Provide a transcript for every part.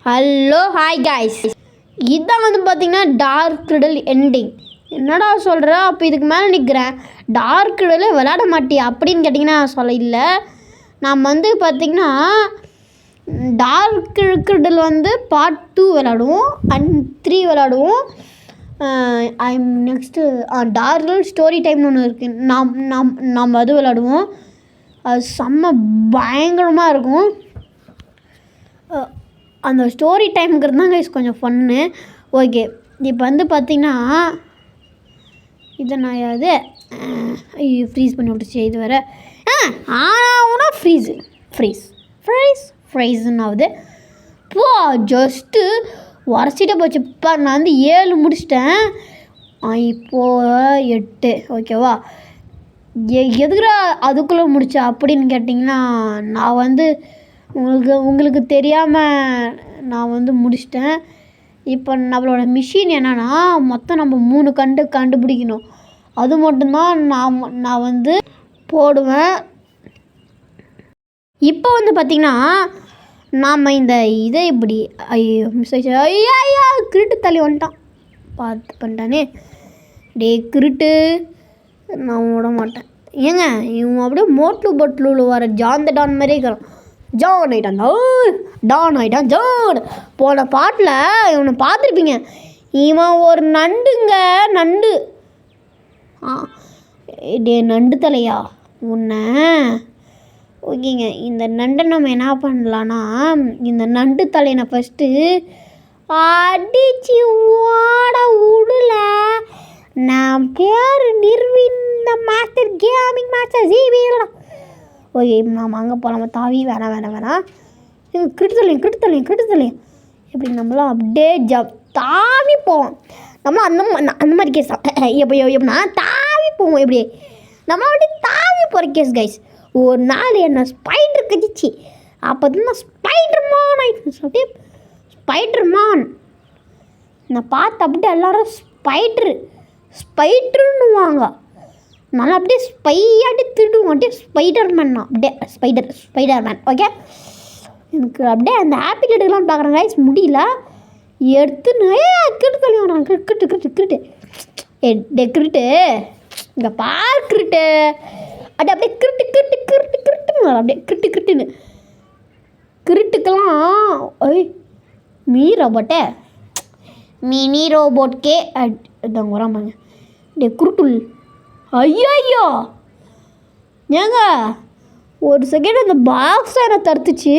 Hello hi guys, இதுதான் வந்து பார்த்தீங்கன்னா டார்க் ரிடல் எண்டிங். என்னடா சொல்கிற? அப்போ இதுக்கு மேலே நிற்கிறேன். டார்க் ரிடலே விளையாட மாட்டியா அப்படின்னு கேட்டிங்கன்னா சொல்ல இல்லை. நாம் வந்து பார்த்திங்கன்னா டார்க் ரிடல் வந்து பார்ட் 2 விளையாடுவோம் அண்ட் 3 விளையாடுவோம். நெக்ஸ்ட்டு டார்க் ரிடல் ஸ்டோரி டைம்னு ஒன்று இருக்குது. நாம் அது விளையாடுவோம். அது செம்ம பயங்கரமாக இருக்கும். அந்த ஸ்டோரி டைமுங்கிறது தான் கைஸ் கொஞ்சம் ஃபன்னு. ஓகே, இப்போ வந்து பார்த்திங்கன்னா இதை நான் அது ஃப்ரீஸ் பண்ணி விட்டுச்சு. இது வேறு ஆனால் ஃப்ரீஸ்ன்னு ஆகுது. போ ஜஸ்ட்டு உரைச்சிட்டே போச்சு. இப்போ நான் வந்து 7 முடிச்சிட்டேன். இப்போது 8. ஓகேவா? எதுக்குடா அதுக்குள்ளே முடிச்சா அப்படின்னு கேட்டிங்கன்னா, நான் வந்து உங்களுக்கு தெரியாமல் நான் வந்து முடிச்சிட்டேன். இப்போ நம்மளோட மிஷின் என்னென்னா, மொத்தம் நம்ம 3 கண்டுபிடிக்கணும். அது மட்டும்தான் நான் வந்து போடுவேன். இப்போ வந்து பார்த்திங்கன்னா நாம் இந்த இதை இப்படி ஐயா கிருட்டு தள்ளி வந்துட்டான். பார்த்து பண்ணிட்டானே டே கிருட்டு, நான் விட மாட்டேன். ஏங்க இவன் அப்படியே மோட்லு பட்லூவில் வர ஜான் த டான் மாதிரியே இருக்கிறான். ஜான் ஆயிட்டான் ஜான். போன பாட்டில் இவனை பார்த்துருப்பீங்க. இவன் ஒரு நண்டு. டே நண்டு தலையா உன்னை. ஓகேங்க, இந்த நண்டை நம்ம என்ன பண்ணலான்னா, இந்த நண்டு தலையை ஃபஸ்ட்டு அடிச்சு ஓட விடல. நான் பேர் நிர்விந்த மாஸ்டர் கேமிங் மாஸ்டர் ஜிபிடா. ஓகே, நாம் அங்கே போகலாமா? தாவி வேணாம். கிரிட்டு தலையும் இப்படி நம்மளாம் அப்படியே தாவி போவோம். நம்ம அந்த மாதிரி கேஸ் எப்படின்னா தாவி போவோம். எப்படி நம்ம அப்படியே தாவி போகிற கேஸ் கைஸ். ஒரு நாள் என்ன ஸ்பைடர் கடிச்சு. அப்போ தான் நான் ஸ்பைடர்மான் ஆகிட்டு. அப்படியே ஸ்பைடர்மான் நான் பார்த்து அப்படியே எல்லோரும் ஸ்பைடருன்னுவாங்க. நல்லா அப்படியே ஸ்பையாட்டி திருடுவோம். அப்படியே ஸ்பைடர்மேன் தான். அப்படியே ஸ்பைடர்மேன். ஓகே, எனக்கு அப்படியே அந்த ஆப்பிள் எடுக்கலாம் பார்க்குறேன் கைஸ். முடியல எடுத்துன்னு கிட்டு தள்ளி வரான். கிட்டு கிருட்டு இங்கே பார்க்கிட்டு அப்படியே கிருட்டுன்னு அப்படியே கிருட்டுன்னு கிருட்டுக்கெல்லாம் மினி ரோபோட்கே இதாங்க வராமாங்க. டே குருட்டுல் ஐயோ ஏங்க ஒரு செகண்ட் அந்த பாக்ஸ் என்னை தடுத்துச்சு.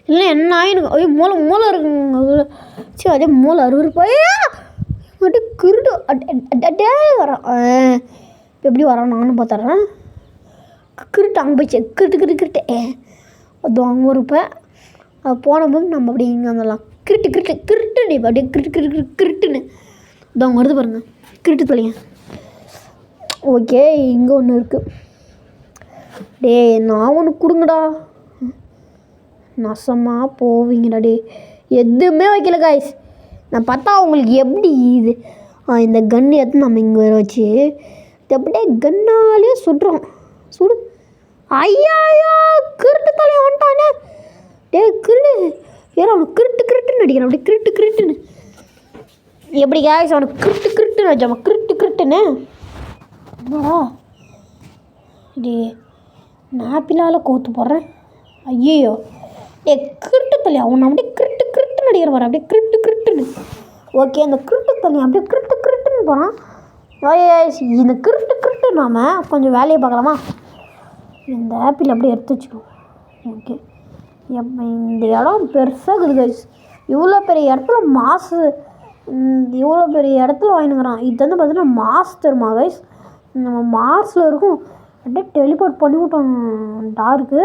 இல்லை என்ன ஆயிருக்கு? மூளை இருக்குங்க. சரி, அதே மூளை அறுவருப்பாயா அப்படியே கிருட்டு அட்டே வரான். எப்படி வரான் நானும் பார்த்துட்றேன். கிருட்டு அங்கே போயிடுச்சு. கிருட்டு அது அங்கே இருப்பேன். அது போனபோது நம்ம அப்படியே இங்கே வந்துடலாம். கிருட்டு அப்படியே கிருட்டுன்னு அது அங்கே வருது பாருங்க. கிருட்டு தொலைங்க. ஓகே, இங்கே ஒன்று இருக்குது. டே நான் ஒன்று கொடுங்கடா. நசமாக போவீங்கடா. டே எதுவுமே வைக்கல காய்ஸ். நான் பார்த்தா உங்களுக்கு எப்படி இது இந்த கன்று எடுத்து நம்ம இங்கே வர வச்சு அப்படியே கன்னாலே சுடு. ஐயா கிருட்டு தலையை வந்துட்டானே. டே கிருடு ஏன்னா அவனுக்கு கிருட்டுன்னு அடிக்கிறான். அப்படியே கிருட்டுன்னு எப்படி காய்ஸ் அவனுக்கு கிருட்டுன்னு வச்சாமா கிருட்டுன்னு. என்னடா டே நாப்பிலால் கோத்து போடுறேன். ஐயோ டே கிருட்டு தள்ளி அவனை அப்படியே கிருட்டுன்னு அடிக்கிற பாரு. அப்படியே கிருட்டுன்னு. ஓகே, அந்த கிருட்டு தள்ளி அப்படியே கிருட்டுன்னு போகிறான். இந்த கிருட்டு நாம் கொஞ்சம் வேலையை பார்க்கலாமா? இந்த ஆப்பிள் அப்படியே எடுத்து வச்சுக்கணும். ஓகே, இந்த இடம் பெருசாக இருக்குது கைஸ். இவ்வளோ பெரிய இடத்துல வாங்கினுங்கிறான். இது வந்து பார்த்தீங்கன்னா மாஸ் தெரியுமா கைஸ்? நம்ம மார்ஸில் இருக்கும். அப்படியே டெலிபோர்ட் பண்ணி விட்டோம் டார்க்கு.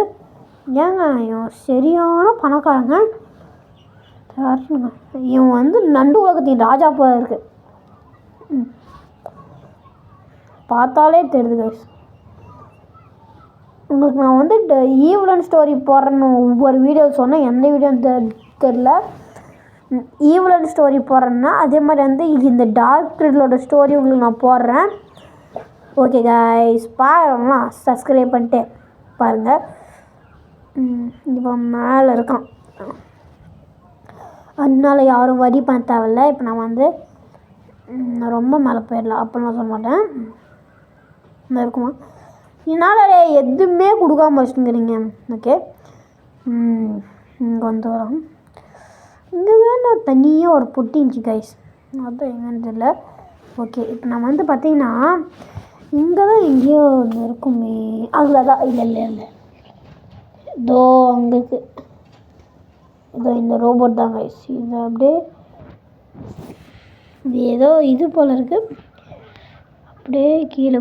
ஏங்க இவன் சரியான பணக்காரங்க. இவன் வந்து நண்டு உலகத்தின் ராஜா போல இருக்கு. பார்த்தாலே தெரியுது கைஸ். உங்களுக்கு நான் வந்து ஈவலன் ஸ்டோரி போடுறேன்னு ஒவ்வொரு வீடியோ சொன்னேன். எந்த வீடியோன்னு தெரில. ஈவலன் ஸ்டோரி போடுறேன்னா அதே மாதிரி வந்து இந்த டார்க் ரிடலோட ஸ்டோரி உங்களுக்கு நான் போடுறேன். ஓகே கைஸ், பாருங்களா சப்ஸ்கிரைப் பண்ணிட்டு பாருங்கள். இப்போ மேலே இருக்கான். அதனால யாரும் வரி பண்ண தேவையில்ல. இப்போ நான் வந்து ரொம்ப மேலே போயிடலாம் அப்படின்னு நான் சொல்ல மாட்டேன். இந்த இருக்குமா என்னால் எதுவுமே கொடுக்காம வச்சுங்கிறீங்க. ஓகே இங்கே வந்து வரோம். இங்கே தான் நான் தனியாக ஒரு பொட்டி இருந்துச்சு கைஸ், அதுதான் எங்கன்னு தெரியல. ஓகே இப்போ நான் வந்து பார்த்தீங்கன்னா இங்கே தான் எங்கேயோ ஒன்று இருக்குமே, அதில் தான் இல்லை இதோ அங்கே இருக்குது. இதோ இந்த ரோபோட் தான் கைஸ். இது அப்படியே இது ஏதோ இது போல் இருக்குது. அப்படியே கீழே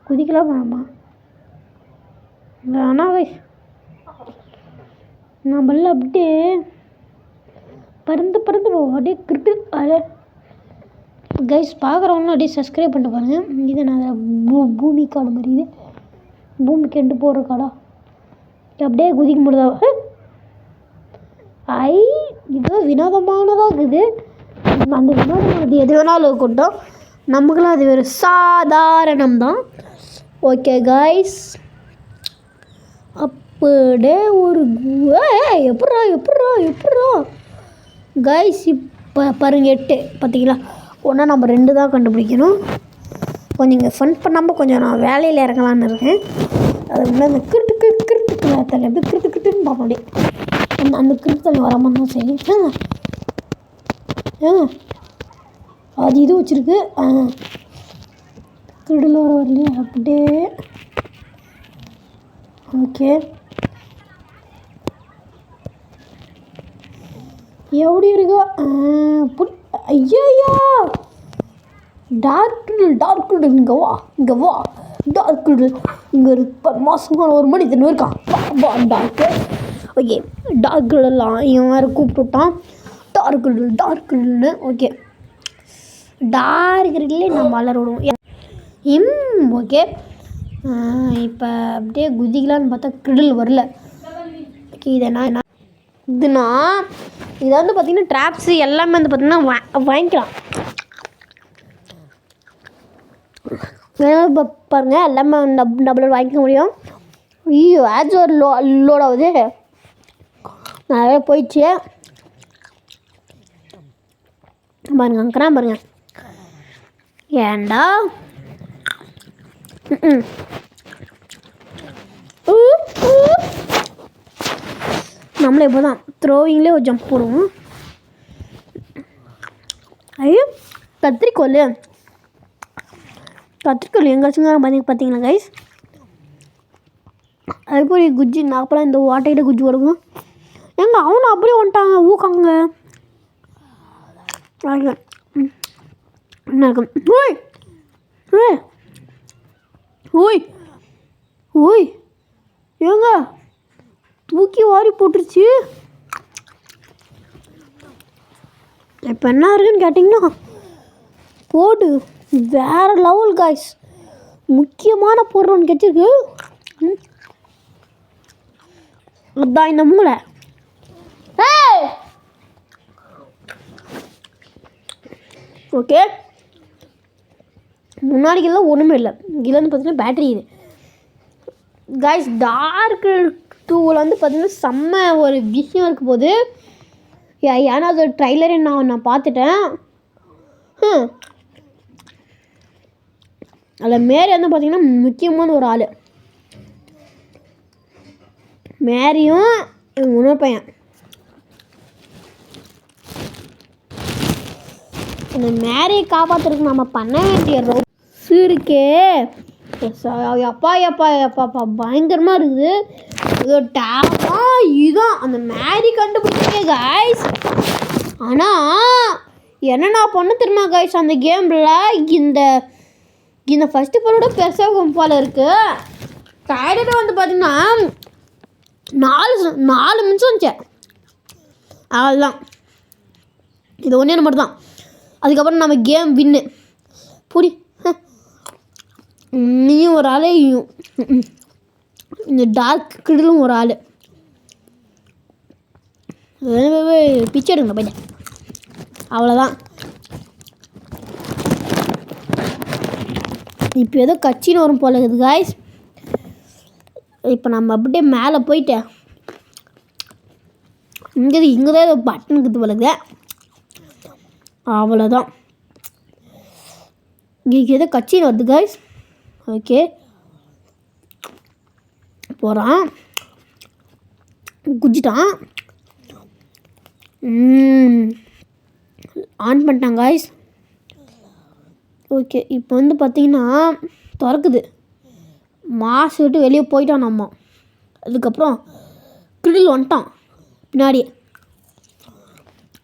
குதிக்கலாம் வேணாமா? வேணாம் கைஸ், நம்மள அப்படியே பறந்து போவோம். அப்படியே கிரிட்டு அடே கைஸ் பார்க்குறவங்களும் அப்படியே சப்ஸ்கிரைப் பண்ணிட்டு பாருங்கள். இது நான் பூமி காடு மாதிரி, இது பூமிக்கு எண்டு போகிற காடா. அப்படியே குதிக்க முடியுதா? இது வினோதமானதாக இருக்குது. அந்த வினோதமானது எது வேணாலும் இருக்கட்டும், நமக்குலாம் அது ஒரு சாதாரணம் தான். ஓகே கைஸ் அப்படியே ஒரு எப்பட்றா கைஸ் இப்போ பாருங்க 8 பார்த்தீங்களா? ஒன்றா நம்ம 2 தான் கண்டுபிடிக்கணும். கொஞ்சம் இங்கே ஃபன் பண்ணாமல் கொஞ்சம் நான் வேலையில் இறங்கலான்னு இருக்கேன். அது வந்து அந்த கிருட்டுக்கு தள்ளி அப்படியே கிருட்டுன்னு பார்ப்போம். அப்படியே அந்த கிருட்டு தள்ளி வராமல் தான் சரி. அது இது வச்சுருக்கு கிருடில் வரலையே அப்படியே. ஓகே எப்படி இருக்கோ ஐயா டார்க் இங்கே வா டார்க் இங்கே ஒரு மாசமான ஒரு மனிதன் இருக்கான் டார்க்கு. ஓகே டார்க்லாம் இவன் வேறு கூப்பிட்டுட்டான் டார்க்குன்னு. ஓகே டார்க்லே நம்ம வளர விடுவோம். ஓகே இப்போ அப்படியே குதிக்கலான்னு பார்த்தா கிரிடில் வரல. ஓகே இதை இதை வந்து பார்த்திங்கன்னா ட்ராப்ஸு எல்லாமே வந்து பார்த்திங்கன்னா வாங்கிக்கலாம். பாருங்கள் எல்லாமே டபுள் வாங்கிக்க முடியும். ஐயோ ஆட்ஸ் ஒரு லோட் ஆகுது, நிறைய போயிடுச்சு பாருங்க. அங்கேனா பாருங்க ஏண்டா நம்மளே இப்போ தான் த்ரோவிங்லேயே ஒரு ஜம்ப் போடுவோம். ஐயோ கத்திரிக்கோல் எங்கே வச்சுங்க பார்த்தீங்களா கைஸ்? அதுபோல் குஜ்ஜி நாப்பெல்லாம் இந்த வாட்டையிட்ட குஜ்ஜி வருவோம். எங்க அவனும் அப்படியே வந்துட்டாங்க ஊக்காங்க. என்ன இருக்கும்? ஓய் ஏங்க தூக்கி வாரி போட்டுருச்சு. இப்போ என்ன இருக்குன்னு கேட்டிங்கன்னா போடு வேறு லெவல் காய்ஸ். முக்கியமான பொருள் ஒன்று கிடச்சிருக்கு. அதுதான் இந்த மூளை. ஓகே முன்னாடிக்கெல்லாம் ஒன்றுமே இல்லை. இதில் வந்து பார்த்தீங்கன்னா பேட்டரி இது காய்ஸ். டார்க் 2 வந்து பார்த்தீங்கன்னா செம்ம ஒரு விஷயம் இருக்க போது. ஏன்னா அது ட்ரைலரே நான் பார்த்துட்டேன். அதில் மேரி வந்து பார்த்திங்கன்னா முக்கியமான ஒரு ஆள். மேரியும் இன்னொரு பையன். அந்த மேரியை காப்பாற்றுறதுக்கு நம்ம பண்ண வேண்டிய இருக்கே எப்பா பயங்கரமாக இருக்குது. இதோ டேப்பா இதுதான் அந்த மேரி கண்டுபிடிச்சே காய்ஸ். ஆனால் என்ன நான் பண்ண தெரியுமா காய்ஸ், அந்த கேமில் இந்த ஃபஸ்ட்டு பொருளோட பெருசாக போல் இருக்குது. டைலர் வந்து பார்த்திங்கன்னா 4 நிமிஷம் வந்துச்சு அவ்வளோதான். இது ஒன்றே மட்டும் தான். அதுக்கப்புறம் நம்ம கேம் வின்னு புடி. நீயும் ஒரு ஆள், இந்த டார்க் கிடிலும் ஒரு ஆள். பிச்சை எடுங்க போயிட்டேன் அவ்வளோதான். இப்போ ஏதோ கட்சின்னு வரும் போல இருக்குது காய்ஸ். இப்போ நம்ம அப்படியே மேலே போயிட்டேன் இங்கே தான் ஏதோ பட்டன் இருக்குது போலங்க. அவ்வளோதான். இங்கே ஏதோ கட்சின்னு வருது கைஸ். ஓகே போகிறான், குடிச்சிட்டான். ஆன் பண்ணிட்டான் கைஸ். ஓகே இப்போ வந்து பார்த்திங்கன்னா திறக்குது. மாசு விட்டு வெளியே போயிட்டான் நம்ம. அதுக்கப்புறம் கிரில் வந்துட்டான் பின்னாடி.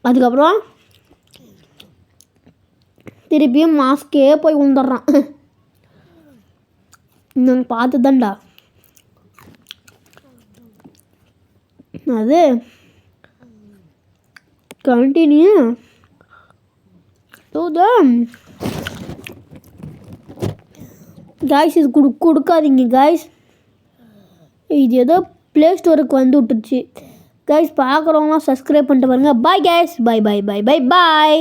அதுக்கப்புறம் திருப்பியும் மாஸ்கே போய் விழுந்துடுறான். நான் பார்த்து தான்டா அது கண்டினியூ கைஸ். இது கொடுக்காதீங்க கைஸ். இது ஏதோ ப்ளே ஸ்டோருக்கு வந்து விட்டுருச்சு கைஸ். பார்க்குறவங்களாம் சப்ஸ்கிரைப் பண்ணிட்டு பாருங்கள். Bye guys. Bye bye bye bye பாய்.